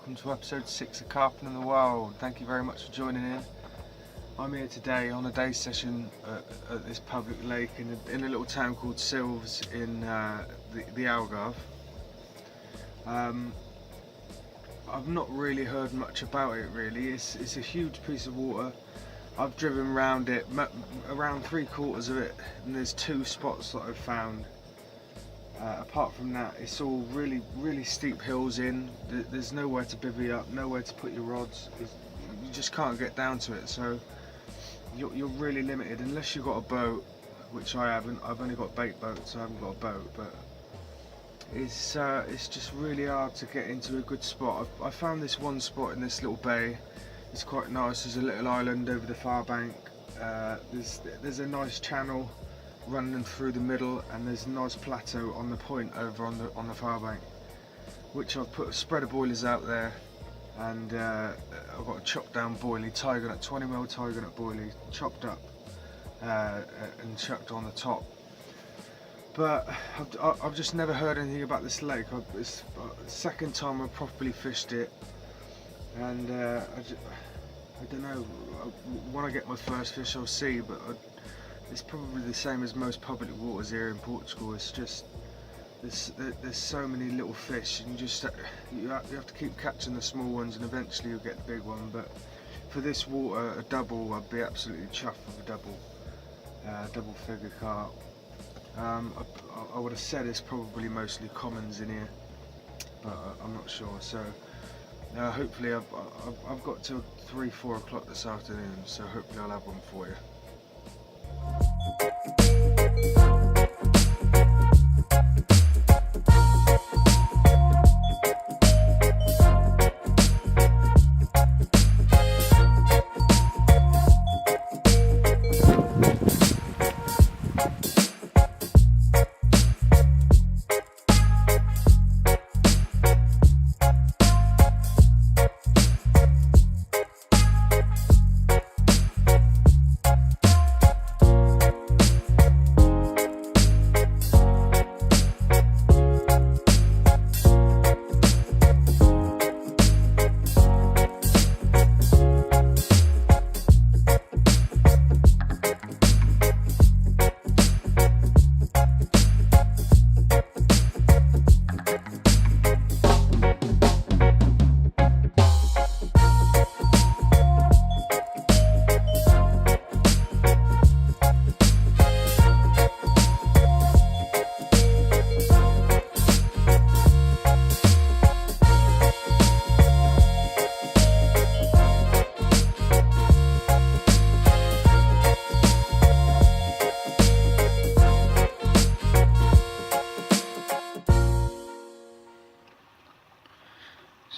welcome to episode 6 of Carping in the Wild. Thank you very much for joining in. I'm here today on a day session at this public lake in a little town called Silves in the Algarve. I've not really heard much about it really. It's a huge piece of water. I've driven around it, around 3/4 of it, and there's 2 spots that I've found. Apart from that, it's all really steep hills in. There's nowhere to bivvy up, nowhere to put your rods. You just can't get down to it, so you're really limited unless you've got a boat, which I haven't. I've only got bait boats, so I haven't got a boat. But it's just really hard to get into a good spot. I found this one spot in this little bay. It's quite nice. There's a little island over the far bank. There's a nice channel running through the middle, and there's a nice plateau on the point over on the far bank, which I've put a spread of boilers out there, and I've got a chopped down boilie, tiger nut, 20mm tiger nut boilie, chopped up and chucked on the top. But I've just never heard anything about this lake. It's the second time I've properly fished it, and I don't know, when I get my first fish I'll see, but it's probably the same as most public waters here in Portugal. It's just there's so many little fish, and you have to keep catching the small ones, and eventually you'll get the big one. But for this water, a double, I'd be absolutely chuffed with a double figure carp. I would have said it's probably mostly commons in here, but I'm not sure. So hopefully I've got till 3-4 o'clock this afternoon, so hopefully I'll have one for you.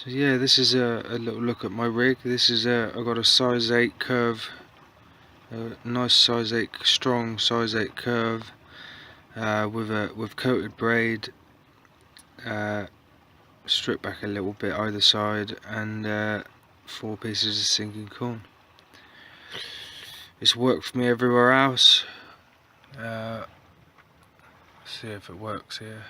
So yeah, this is a little look at my rig. This is I've got a size 8 curve, a nice size 8, strong size 8 curve with coated braid, stripped back a little bit either side, and 4 pieces of sinking corn. It's worked for me everywhere else. See if it works here.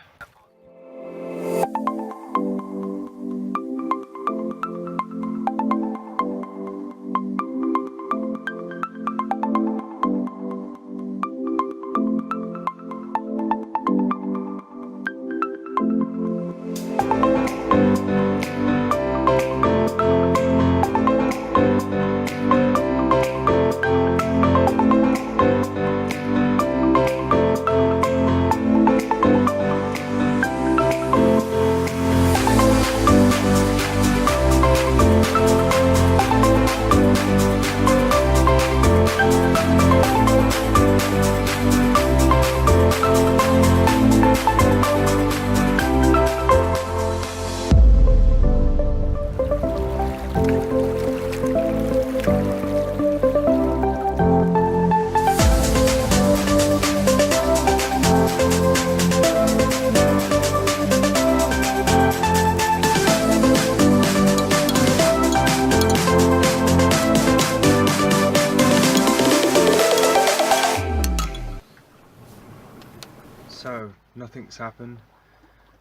So nothing's happened.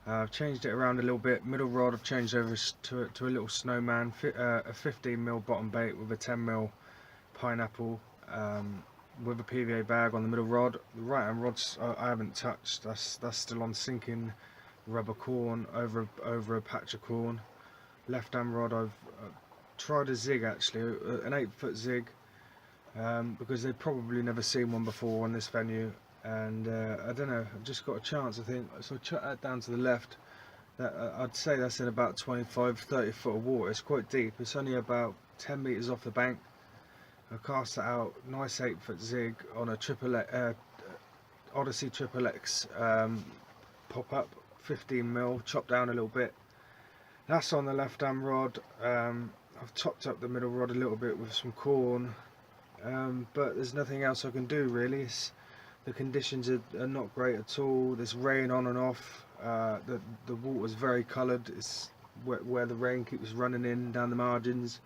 I've changed it around a little bit. Middle rod I've changed over to a little snowman, a 15mm bottom bait with a 10mm pineapple, with a PVA bag on the middle rod. The right hand rod's I haven't touched. That's still on sinking rubber corn over a patch of corn. Left hand rod I've tried a zig, actually, an 8-foot zig, because they've probably never seen one before on this venue, and I don't know, I've just got a chance, I think. So I chuck that down to the left. That I'd say that's in about 25-30 foot of water. It's quite deep. It's only about 10 meters off the bank. I cast that out, nice 8-foot zig on a Odyssey XXX pop up, 15mm, chopped down a little bit. That's on the left hand rod. I've topped up the middle rod a little bit with some corn, but there's nothing else I can do really. The conditions are not great at all. There's rain on and off. The water's very coloured. It's where the rain keeps running in down the margins,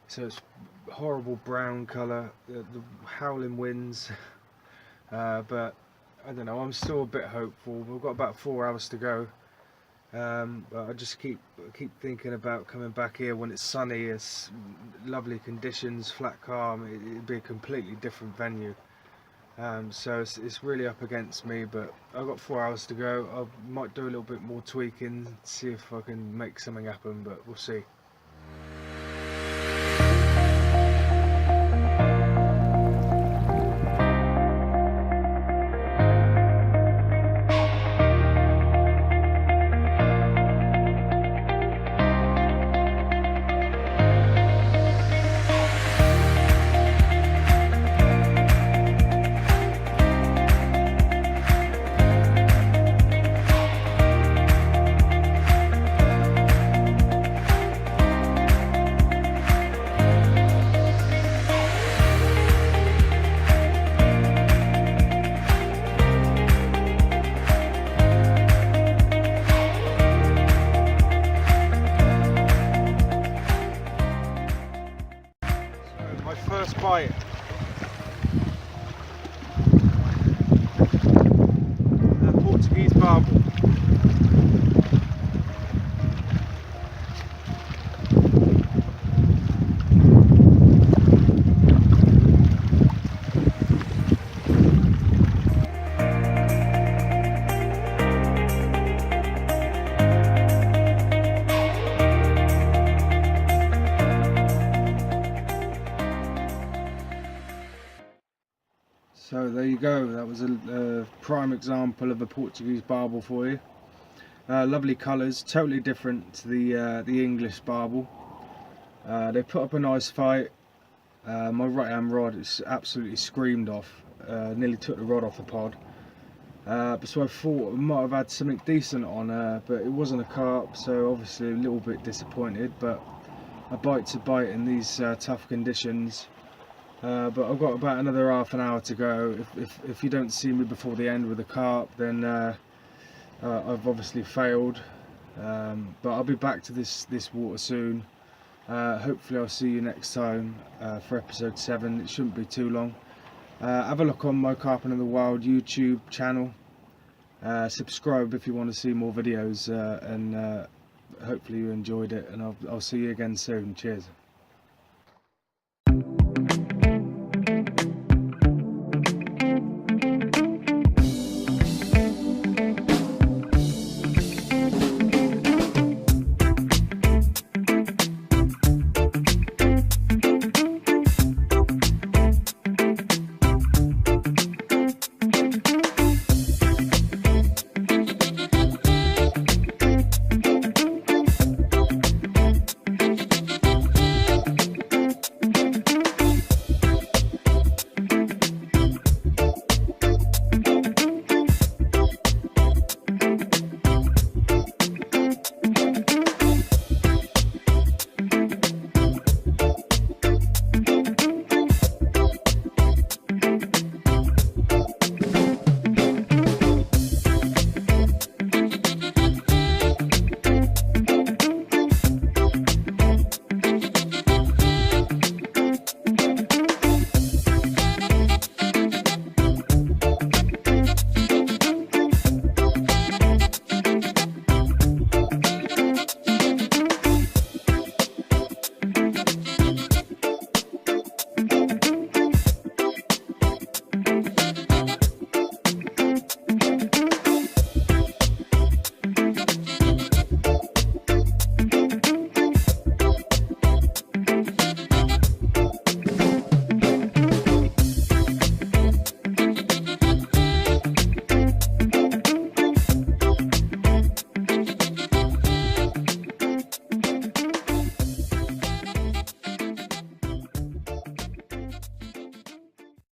so it's horrible brown colour. The howling winds, but I don't know, I'm still a bit hopeful. We've got about 4 hours to go. But I just keep thinking about coming back here when it's sunny, it's lovely conditions, flat calm. It'd be a completely different venue. So it's really up against me, but I've got 4 hours to go. I might do a little bit more tweaking, see if I can make something happen, but we'll see. My first bite. The Portuguese barbel. So there you go, that was a prime example of a Portuguese barbel for you. Lovely colours, totally different to the English barbel. They put up a nice fight. My right hand rod is absolutely screamed off, nearly took the rod off the pod. So I thought I might have had something decent on her, but it wasn't a carp, so obviously a little bit disappointed, but a bite to bite in these tough conditions. But I've got about another half an hour to go. If you don't see me before the end with a carp, then I've obviously failed. But I'll be back to this water soon. Hopefully I'll see you next time for episode 7. It shouldn't be too long. Have a look on my Carping in the Wild YouTube channel. Subscribe if you want to see more videos, and hopefully you enjoyed it, and I'll see you again soon. Cheers.